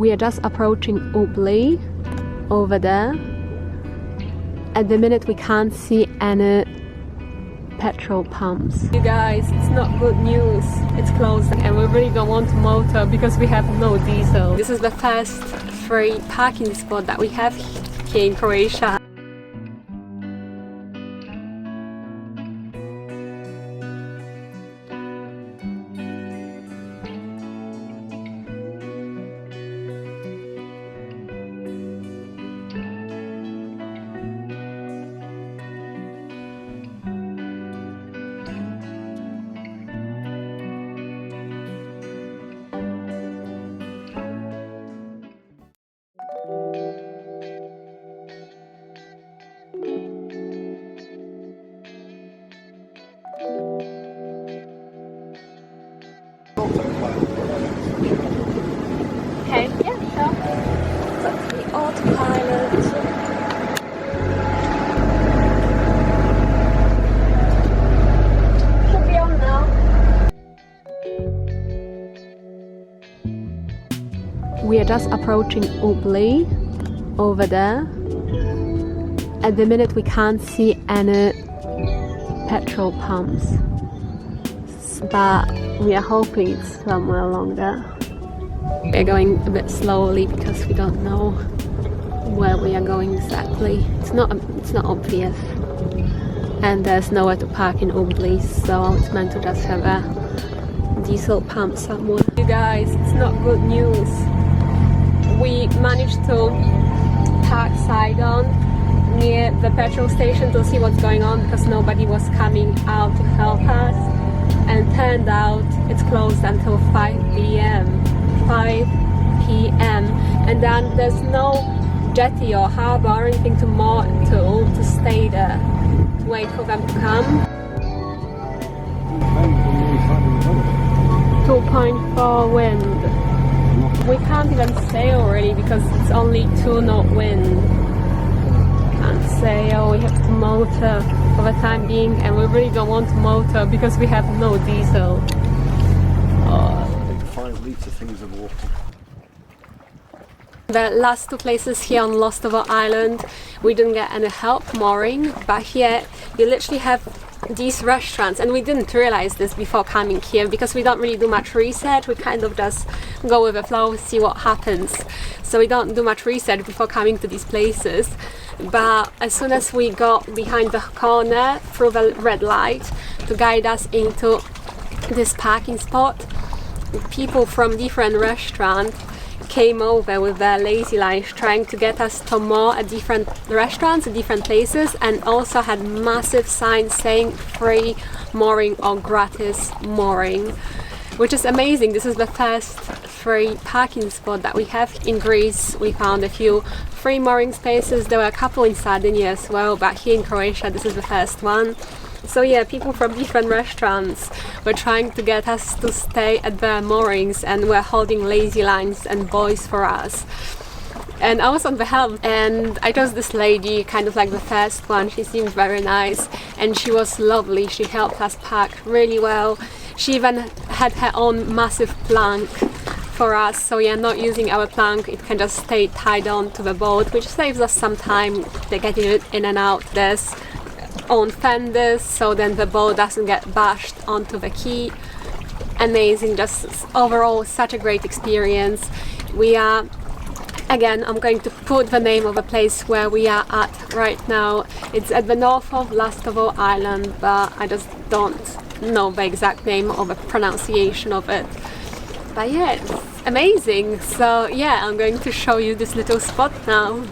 We are just approaching Ubli over there. At the minute we can't see any petrol pumps. You guys, it's not good news. It's closed and we really don't want to motor because we have no diesel. This is the first free parking spot that we have here in Croatia. Okay, yeah, sure. But the autopilot. Should be on now. We are just approaching Ubli over there. At the minute we can't see any petrol pumps, but we are hoping it's somewhere along there. We're going a bit slowly because we don't know where we are going exactly. It's not obvious, and there's nowhere to park in Ubli, so it's meant to just have a diesel pump somewhere. You guys, it's not good news. We managed to park side on near the petrol station to see what's going on because nobody was coming out to help us, and turned out it's closed until 5 p.m. And then there's no jetty or harbour or anything to moor to stay there, to wait for them to come. 2.4 wind. We can't even sail really because it's only 2 knot wind. Can't sail, we have to motor for the time being, and we really don't want to motor because we have no diesel. 5 litre things of water. The last 2 places here on Lastovo Island, we didn't get any help mooring, but here you literally have these restaurants, and we didn't realize this before coming here because we don't really do much research. We kind of just go with the flow, see what happens. So we don't do much research before coming to these places. But as soon as we got behind the corner through the red light to guide us into this parking spot, people from different restaurants came over with their lazy lines trying to get us to moor at different restaurants, at different places, and also had massive signs saying free mooring or gratis mooring, which is amazing. This is the first free parking spot that we have in Greece. We found a few free mooring spaces. There were a couple in Sardinia as well, but here in Croatia this is the first one. So yeah, people from different restaurants were trying to get us to stay at their moorings and were holding lazy lines and buoys for us. And I was on the helm and I chose this lady, kind of like the first one. She seemed very nice and she was lovely. She helped us park really well. She even had her own massive plank for us, so yeah, not using our plank, it can just stay tied on to the boat, which saves us some time. They're getting it in and out. There's own fenders, so then the boat doesn't get bashed onto the quay. Amazing, just overall such a great experience. We are, again, I'm going to put the name of the place where we are at right now. It's at the north of Lastovo Island, but I just don't know the exact name or the pronunciation of it. But yeah, it's amazing. So yeah, I'm going to show you this little spot now.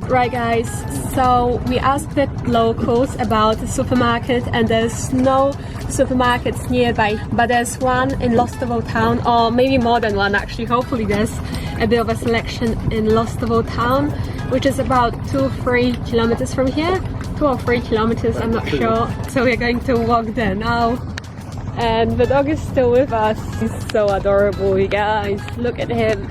Right guys, so we asked the locals about the supermarket and there's no supermarkets nearby, but there's one in Lastovo town, or maybe more than one actually. Hopefully there's a bit of a selection in Lastovo town, which is about 2-3 kilometers from here. 2 or 3 kilometers, I'm not sure. So we're going to walk there now. And the dog is still with us. He's so adorable, you guys. Look at him.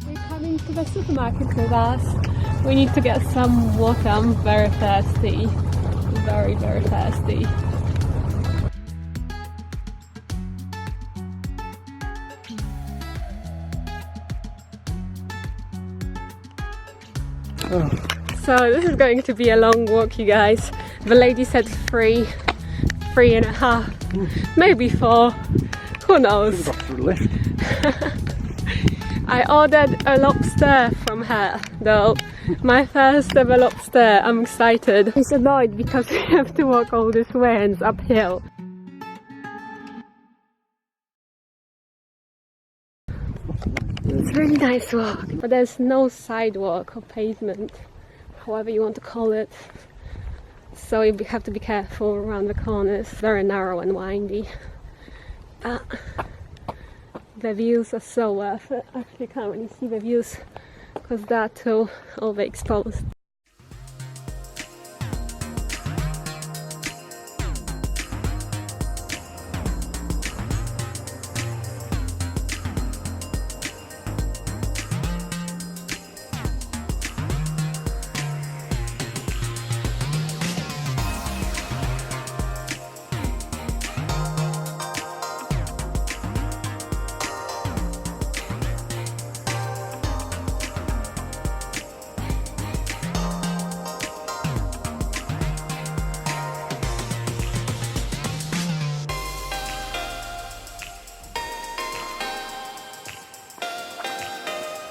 We're coming to the supermarket with us. We need to get some water. I'm very thirsty. Very, very thirsty. Oh. So this is going to be a long walk, you guys. The lady said 3.5, maybe 4. Who knows? I ordered a lobster from her, though. My first ever lobster. I'm excited. He's annoyed because we have to walk all this way and it's uphill. It's a really nice walk, but there's no sidewalk or pavement, however you want to call it. So you have to be careful around the corners. Very narrow and windy. But the views are so worth it. Actually, I can't really see the views because they're too overexposed.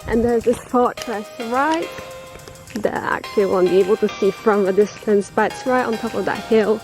And there's this fortress right there. Actually I won't be able to see from a distance, but it's right on top of that hill.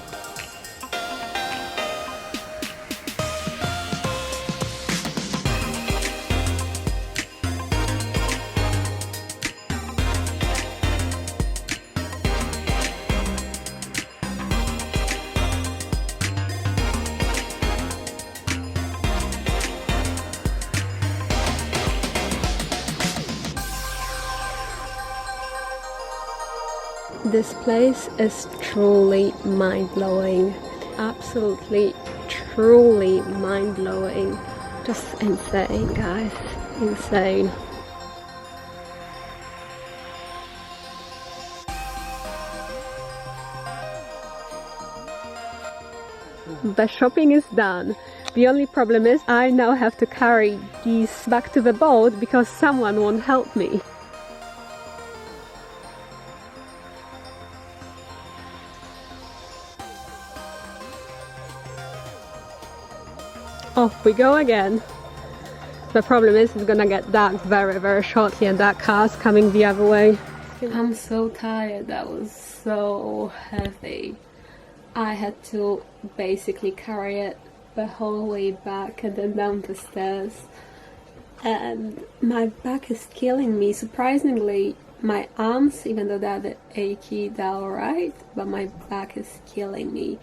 This place is truly mind-blowing. Absolutely, truly mind-blowing. Just insane, guys. Insane. The shopping is done. The only problem is I now have to carry these back to the boat because someone won't help me. Off we go again. The problem is it's gonna get dark very, very shortly and that car's coming the other way. I'm so tired. That was so heavy. I had to basically carry it the whole way back and then down the stairs. And my back is killing me. Surprisingly, my arms, even though they're a bit achy, they're alright, but my back is killing me.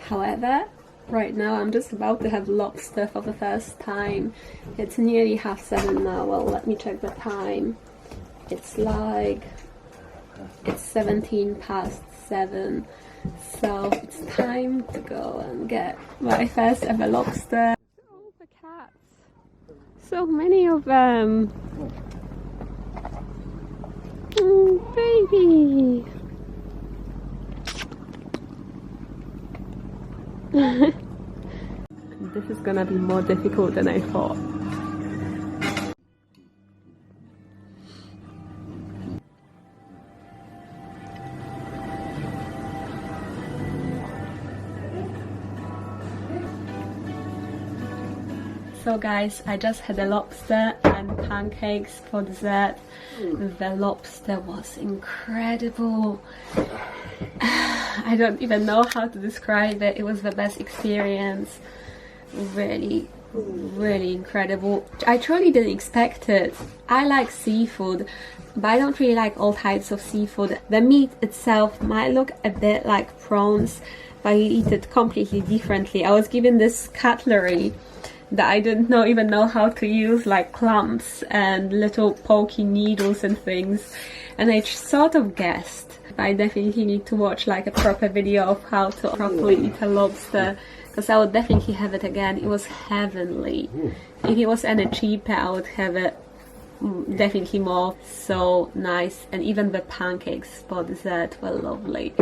However, right now I'm just about to have lobster for the first time. It's nearly 7:30 now. Well, let me check the time. It's 17 past 7. So it's time to go and get my first ever lobster. Oh, the cats. So many of them. Oh, baby. This is gonna be more difficult than I thought. So guys, I just had a lobster and pancakes for dessert. The lobster was incredible. I don't even know how to describe it. It was the best experience. Really really incredible. I truly didn't expect it. I like seafood, but I don't really like all types of seafood. The meat itself might look a bit like prawns, but you eat it completely differently. I was given this cutlery that I didn't even know how to use, like clamps and little pokey needles and things, and I sort of guessed. I definitely need to watch like a proper video of how to properly eat a lobster, because I would definitely have it again. It was heavenly. If it was any cheaper, I would have it definitely more. So nice. And even the pancakes for dessert were lovely.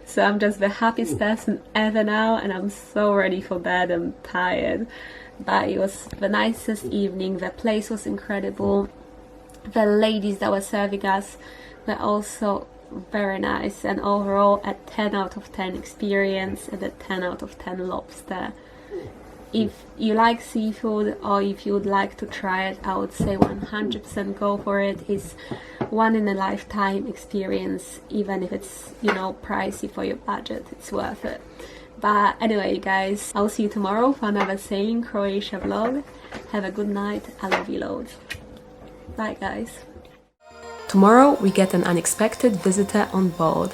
So I'm just the happiest person ever now, and I'm so ready for bed. I'm tired, but it was the nicest evening. The place was incredible. The ladies that were serving us were also very nice, and overall a 10 out of 10 experience and a 10 out of 10 lobster. If you like seafood, or if you would like to try it, I would say 100% go for it. It's one in a lifetime experience, even if it's, you know, pricey for your budget. It's worth it. But anyway, you guys, I'll see you tomorrow for another Sailing Croatia vlog. Have a good night. I love you loads. Bye guys. Tomorrow we get an unexpected visitor on board.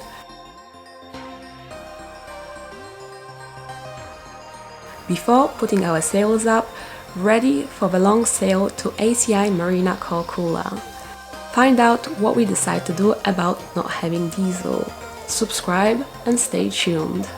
Before putting our sails up, ready for the long sail to ACI Marina Corcula. Find out what we decide to do about not having diesel. Subscribe and stay tuned.